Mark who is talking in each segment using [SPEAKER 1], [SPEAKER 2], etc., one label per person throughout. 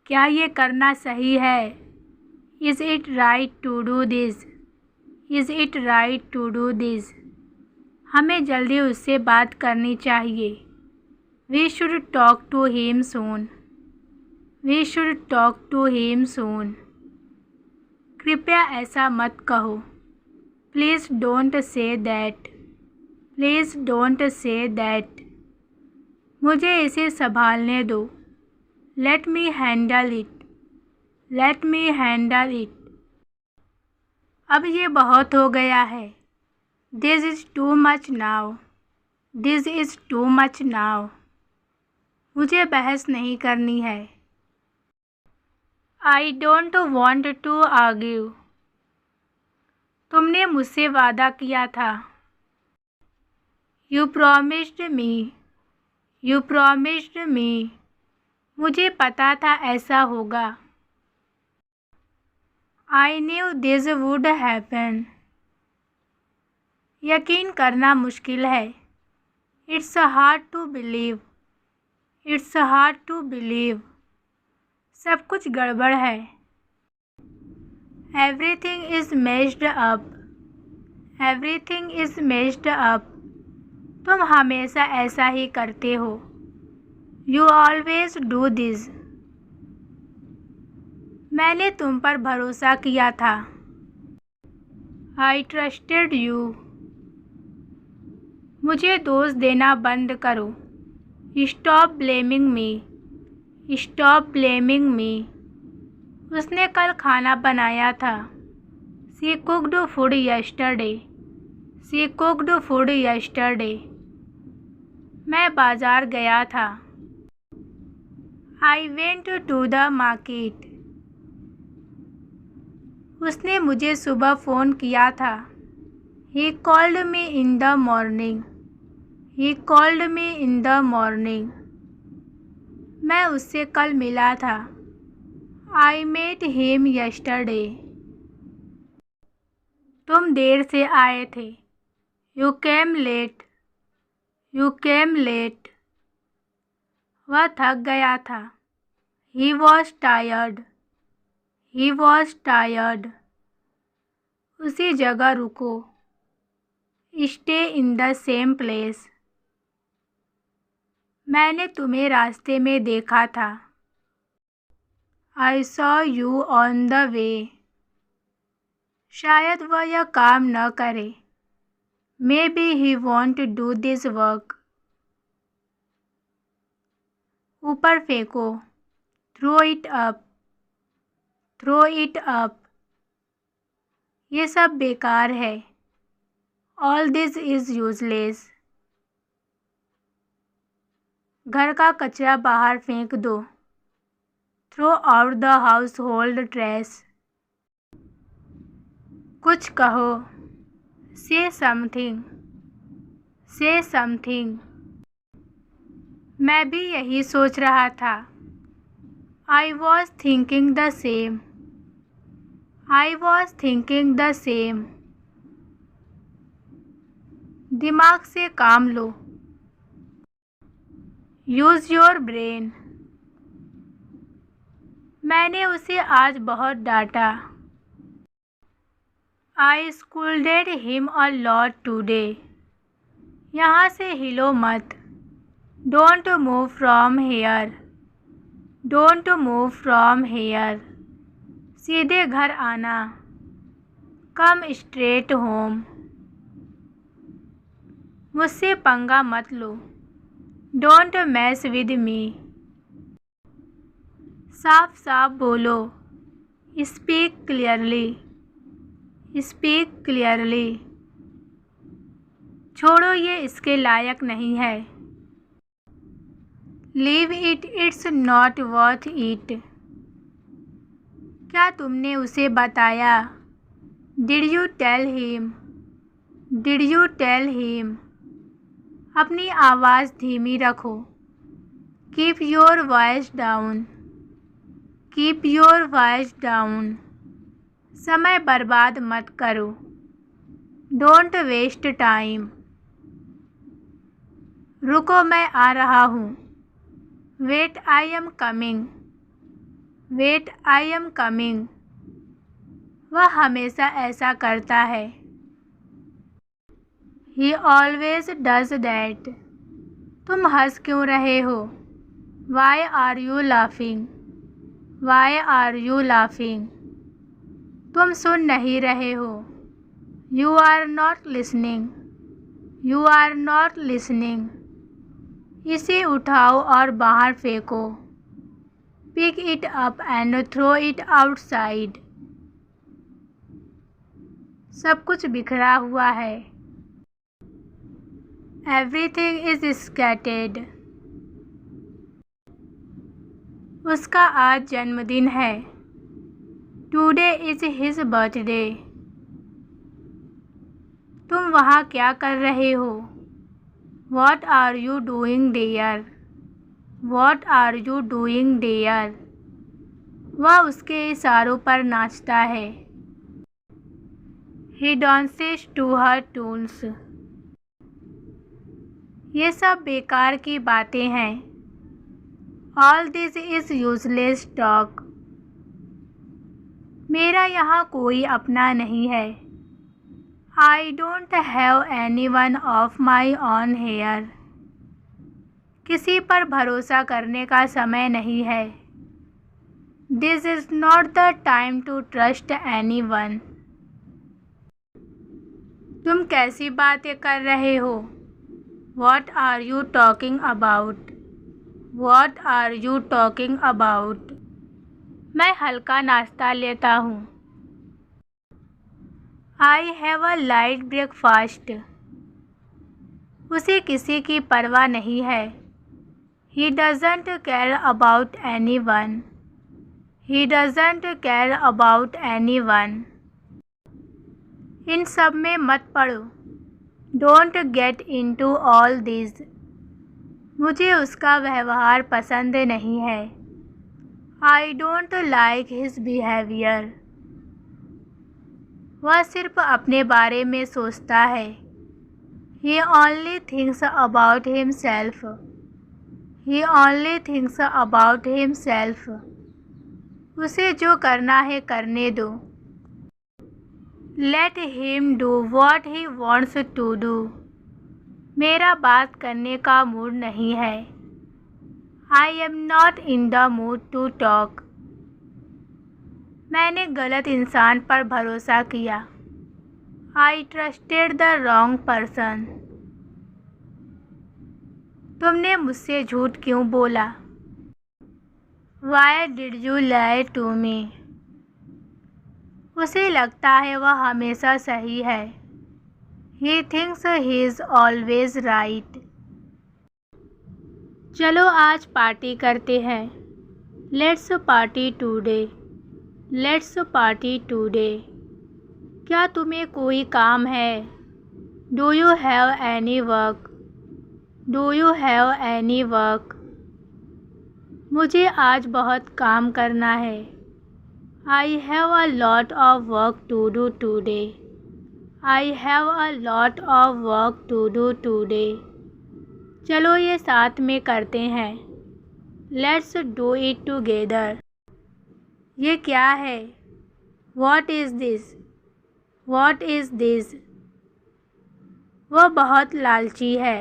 [SPEAKER 1] क्या ये करना सही है? Is it right to do this? Is it right to do this? हमें जल्दी उससे बात करनी चाहिए। We should talk to him soon. We should talk to him soon. कृपया ऐसा मत कहो। Please don't say that. Please don't say that. मुझे इसे संभालने दो। Let me handle it. Let me handle it. अब ये बहुत हो गया है। This is too much now. This is too much now. मुझे बहस नहीं करनी है। I don't want to argue. तुमने मुझसे वादा किया था। You promised me. You promised me. मुझे पता था ऐसा होगा। I knew this would happen. यकीन करना मुश्किल है। It's hard to believe. It's hard to believe. सब कुछ गड़बड़ है। Everything is messed up. Everything is messed up. तुम हमेशा ऐसा ही करते हो। You always do this. मैंने तुम पर भरोसा किया था। I trusted you. मुझे दोष देना बंद करो। Stop blaming me. Stop blaming me. उसने कल खाना बनाया था। She cooked food yesterday. She cooked food yesterday. मैं बाजार गया था। I went to the market. उसने मुझे सुबह फ़ोन किया था। He called me in the morning. He called me in the morning. मैं उससे कल मिला था। I met him yesterday. तुम देर से आए थे। You came late. You came late. वह थक गया था। He was tired. He was tired. उसी जगह रुको। Stay in the same place. मैंने तुम्हें रास्ते में देखा था। I saw you on the way. शायद वह यह काम न करे। Maybe he won't do this work. ऊपर फेंको। Throw it up. Throw it up. ये सब बेकार है। All this is useless. घर का कचरा बाहर फेंक दो। Throw out the household trash. कुछ कहो। से समथिंग। से समथिंग। मैं भी यही सोच रहा था। I was thinking the same. I was thinking the same. दिमाग से काम लो। Use your brain. मैंने उसे आज बहुत डांटा। I scolded him a lot today. यहाँ से हिलो मत। Don't move from here. Don't move from here. सीधे घर आना। Come straight home. मुझसे पंगा मत लो। Don't mess with me. साफ साफ बोलो। Speak clearly. Speak clearly. छोड़ो, ये इसके लायक नहीं है। Leave it. It's not worth it. क्या तुमने उसे बताया? Did you tell him? Did you tell him? अपनी आवाज़ धीमी रखो। Keep your voice down. Keep your voice down. समय बर्बाद मत करो। Don't waste time. रुको, मैं आ रहा हूँ। Wait, I am coming. Wait I am coming. वह हमेशा ऐसा करता है। He always does that. तुम हंस क्यों रहे हो? Why are you laughing? Why are you laughing? तुम सुन नहीं रहे हो। You are not listening. You are not listening. इसे उठाओ और बाहर फेंको। Pick it up and throw it outside. सब कुछ बिखरा हुआ है। Everything is scattered. उसका आज जन्मदिन है। Today is his birthday. तुम वहाँ क्या कर रहे हो? What are you doing there? What are you doing there? वह उसके इशारों पर नाचता है। He dances to her tunes. ये सब बेकार की बातें हैं। All this is useless talk. मेरा यहाँ कोई अपना नहीं है। I don't have anyone of my own here. किसी पर भरोसा करने का समय नहीं है। This is not the time to trust anyone. तुम कैसी बातें कर रहे हो? What are you talking about? What are you talking about? मैं हल्का नाश्ता लेता हूँ। I have a light breakfast. उसे किसी की परवाह नहीं है। He doesn't care about anyone. He doesn't care about anyone. इन सब में मत पड़ो। Don't get into all this. मुझे उसका व्यवहार पसंद नहीं है। I don't like his behavior. वह सिर्फ अपने बारे में सोचता है। He only thinks about himself. He only thinks about himself. उसे जो करना है करने दो। Let him do what he wants to do. मेरा बात करने का मूड नहीं है। I am not in the mood to talk. मैंने गलत इंसान पर भरोसा किया। I trusted the wrong person. तुमने मुझसे झूठ क्यों बोला? Why did you lie to me? उसे लगता है वह हमेशा सही है। He thinks he is always right. चलो आज पार्टी करते हैं। Let's party today. Let's party today. क्या तुम्हें कोई काम है? Do you have any work? Do you have any work? मुझे आज बहुत काम करना है। I have a lot of work to do today. I have a lot of work to do today. चलो ये साथ में करते हैं। Let's do it together. ये क्या है? What is this? What is this? वह बहुत लालची है।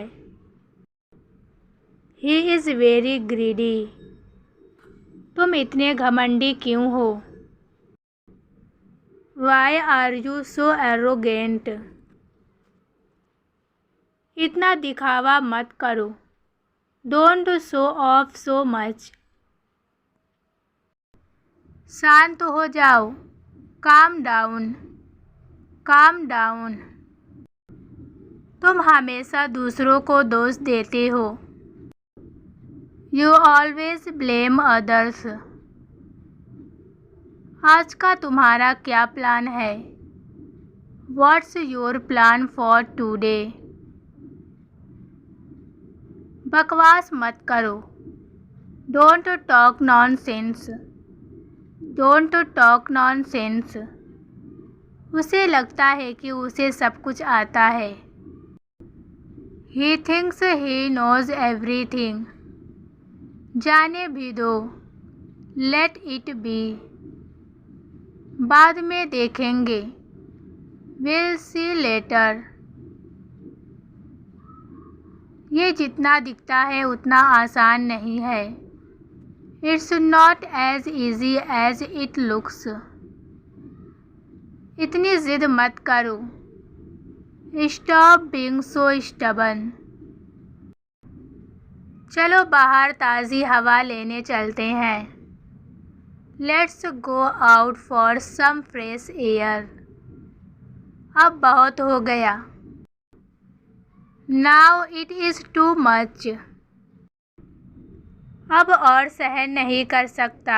[SPEAKER 1] He is very greedy. तुम इतने घमंडी क्यों हो? Why are you so arrogant? इतना दिखावा मत करो। Don't show off so much. शांत हो जाओ। Calm down. Calm down. तुम हमेशा दूसरों को दोष देते हो। You always blame others. आज का तुम्हारा क्या प्लान है? What's your plan for today? बकवास मत करो। Don't talk nonsense. Don't talk nonsense. उसे लगता है कि उसे सब कुछ आता है। He thinks he knows everything. जाने भी दो। लेट इट बी, बाद में देखेंगे, विल सी लेटर। ये जितना दिखता है उतना आसान नहीं है। It's not as easy as it looks. इतनी जिद मत करो। Stop being so stubborn. चलो बाहर ताज़ी हवा लेने चलते हैं। Let's go out for some fresh air. अब बहुत हो गया। Now it is too much. अब और सहन नहीं कर सकता।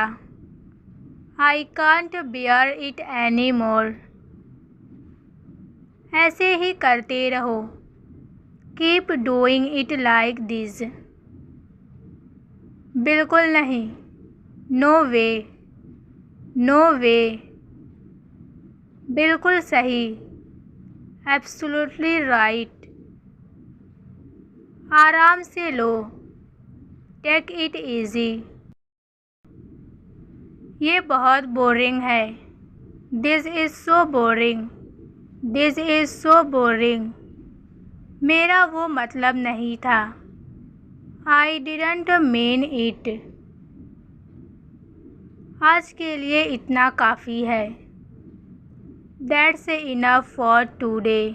[SPEAKER 1] I can't bear it any more. ऐसे ही करते रहो। Keep doing it like this. बिल्कुल नहीं। No way, no way. बिल्कुल सही। Absolutely right. आराम से लो। Take it easy. ये बहुत बोरिंग है। This is so boring. This is so boring. मेरा वो मतलब नहीं था। I didn't mean it. आज के लिए इतना काफ़ी है। That's enough for today.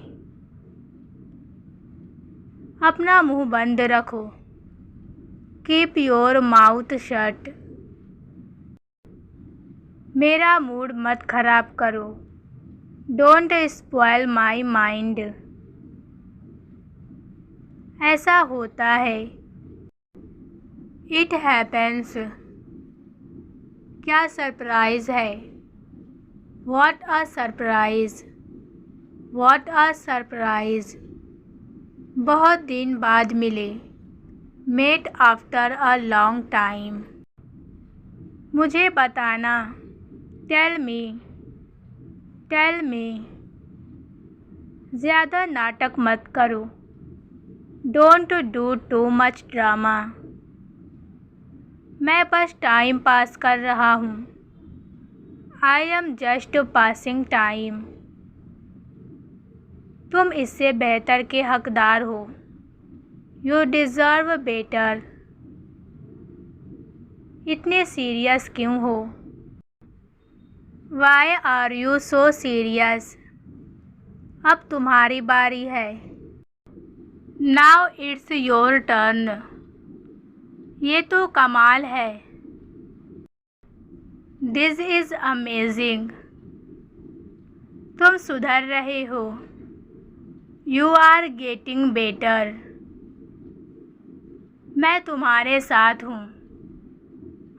[SPEAKER 1] अपना मुंह बंद रखो। Keep your mouth shut. मेरा मूड मत खराब करो। Don't spoil my mind. ऐसा होता है। It happens. क्या सरप्राइज़ है। What a surprise. What a surprise. बहुत दिन बाद मिले। Met after a long time. मुझे बताना। Tell me. Tell me. ज़्यादा नाटक मत करो। Don't do too much drama. मैं बस टाइम पास कर रहा हूँ। I am just passing time. तुम इससे बेहतर के हकदार हो। You deserve better. इतने सीरियस क्यों हो। Why are you so serious. अब तुम्हारी बारी है। Now it's your turn. ये तो कमाल है। This is amazing. तुम सुधर रहे हो। You are getting better. मैं तुम्हारे साथ हूँ।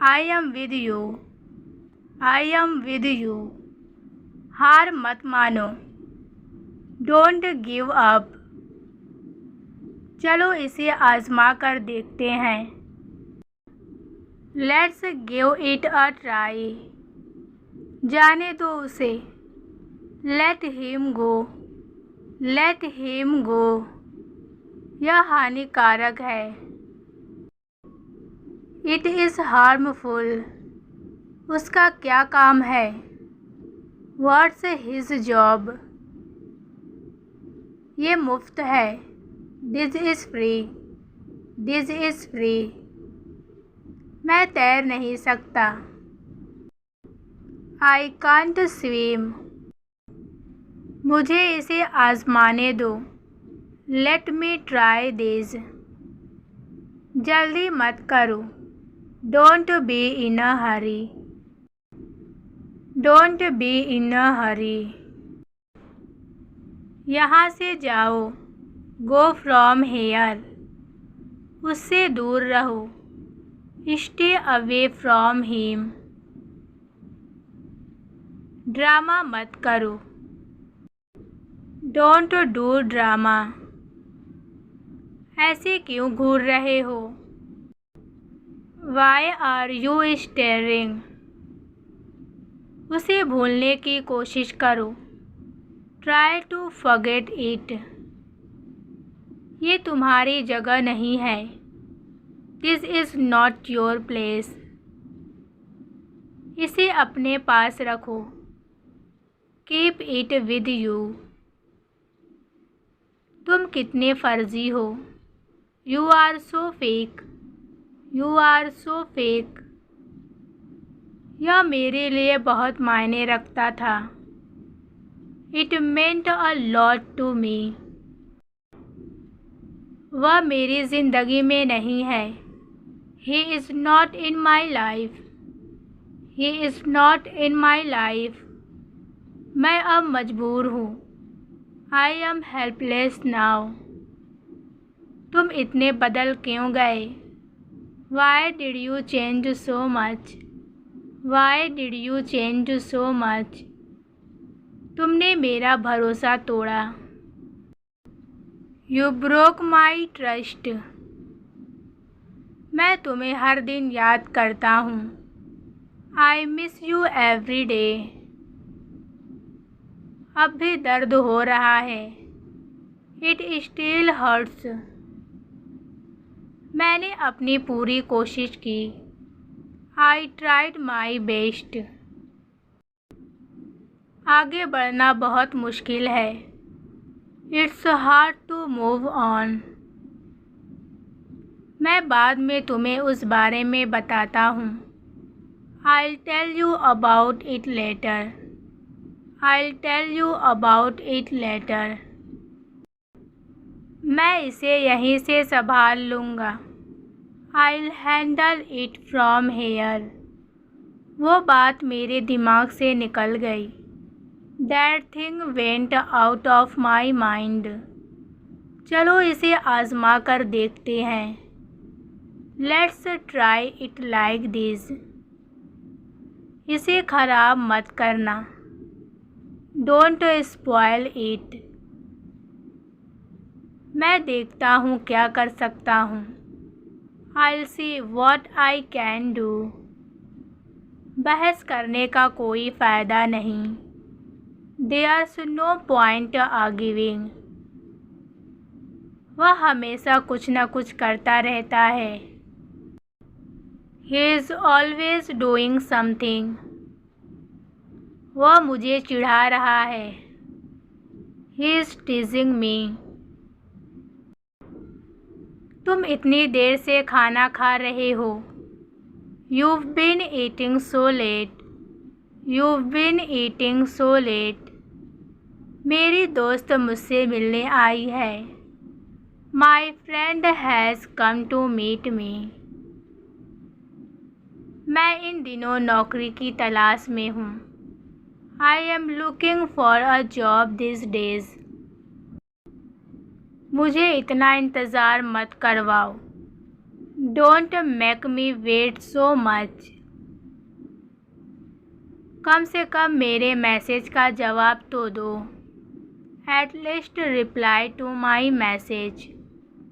[SPEAKER 1] I am with you. I am with you. हार मत मानो। Don't give up. चलो इसे आजमा कर देखते हैं। Let's give it a try. जाने दो उसे। Let him go. Let him go. यह हानिकारक है। It is harmful. उसका क्या काम है। What's his job. ये मुफ्त है। This is free. This is free. मैं तैर नहीं सकता। I can't swim. मुझे इसे आजमाने दो। Let me try this. जल्दी मत करो। Don't be in a hurry. Don't be in a hurry. यहाँ से जाओ। Go from here. उससे दूर रहो। Stay away from him. Drama मत करो। Don't do drama. ऐसे क्यों घूर रहे हो। Why are you staring. उसे भूलने की कोशिश करो। Try to forget it. ये तुम्हारी जगह नहीं है। This is not your place. इसे अपने पास रखो। Keep it with you. तुम कितने फर्जी हो। You are so fake. You are so fake. यह मेरे लिए बहुत मायने रखता था। It meant a lot to me. वह मेरी ज़िंदगी में नहीं है। He is not in my life. He is not in my life. मैं अब मजबूर हूँ। I am helpless now. तुम इतने बदल क्यों गए। Why did you change so much. Why did you change so much. तुमने मेरा भरोसा तोड़ा। You broke my trust. मैं तुम्हें हर दिन याद करता हूँ। I miss you every day. अब भी दर्द हो रहा है। It still hurts. मैंने अपनी पूरी कोशिश की। I tried my best. आगे बढ़ना बहुत मुश्किल है। It's hard to move on. मैं बाद में तुम्हें उस बारे में बताता हूँ। I'll tell you about it later. I'll tell you about it later. मैं इसे यहीं से संभाल लूँगा। I'll handle it from here. वो बात मेरे दिमाग से निकल गई। That thing went out of my mind. चलो इसे आजमा कर देखते हैं। Let's try it like this. इसे खराब मत करना। Don't spoil it. मैं देखता हूँ क्या कर सकता हूँ। I'll see what I can do. बहस करने का कोई फ़ायदा नहीं। There's no point arguing. वह हमेशा कुछ न कुछ करता रहता है। He is always doing something. वह मुझे चिढ़ा रहा है। He is teasing me. तुम इतनी देर से खाना खा रहे हो। You've been eating so late. You've been eating so late. मेरी दोस्त मुझसे मिलने आई है। My friend has come to meet me. मैं इन दिनों नौकरी की तलाश में हूँ। I am looking for a job these days. मुझे इतना इंतज़ार मत करवाओ। Don't make me wait so much. कम से कम मेरे मैसेज का जवाब तो दो। At least reply to my message.